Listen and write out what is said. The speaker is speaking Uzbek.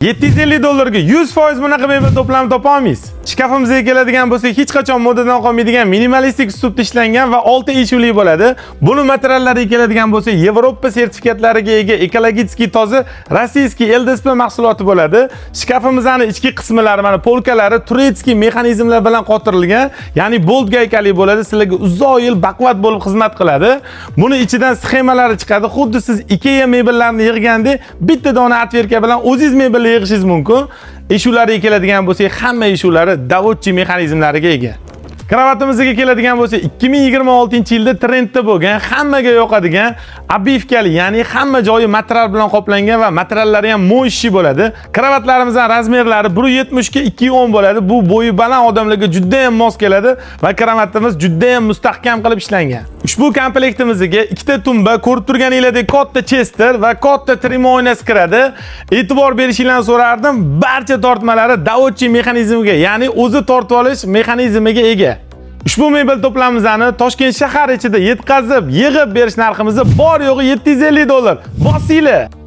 750 dollarga 100% bunaqa mebel to'plami topa olmaysiz. Shkafimizga keladigan bo'lsak, hech qachon modadan qolmaydigan minimalistik uslubda ishlangan va 6 eshikli bo'ladi. Buni materiallariga keladigan bo'lsak, Yevropa sertifikatlariga ega ekologik toza rossiyskiy LDSP mahsuloti bo'ladi. Shkafimizning ichki qismlari mana polkalari turetskiy mexanizmlar bilan qotirilgan, ya'ni bolt gaykali bo'ladi. Sizlarga uzoq yil baquvvat bo'lib xizmat qiladi. Buni ichidan sxemalari chiqadi. Xuddi siz IKEA mebellarni yig'gandek bitta dona atverka bilan o'zingiz mebel yig'ishingiz mumkin. Eshiklarga keladigan bo'lsak, hamma eshiklari davodchi mexanizmlariga ega. Kravatimizga keladigan bo'lsa, 2026-yilda trendda bo'lgan, hammaga yoqadigan obivkali, ya'ni hamma joyi material bilan qoplangan va materiallari ham mo'yshi bo'ladi. Kravatlarimizning razmerlari 1.70 ga 2.10 bo'ladi. Bu bo'yi baland odamlarga juda ham mos keladi va kravatimiz juda ham mustahkam qilib ishlangan. Ushbu komplektimizga ikkita tumba, ko'rib turganingizdek katta chester va katta trim oynasi kiradi. E'tibor berishingizni so'rardim. Barcha tortmalari davodchi mexanizmiga, ya'ni o'zi tortib olish mexanizmiga ega. Ushbu mebel to'plamimizni Toshkent shahar ichida yetkazib, yig'ib berish narximiz bor yo'g'i 750 dollar. Bosinglar.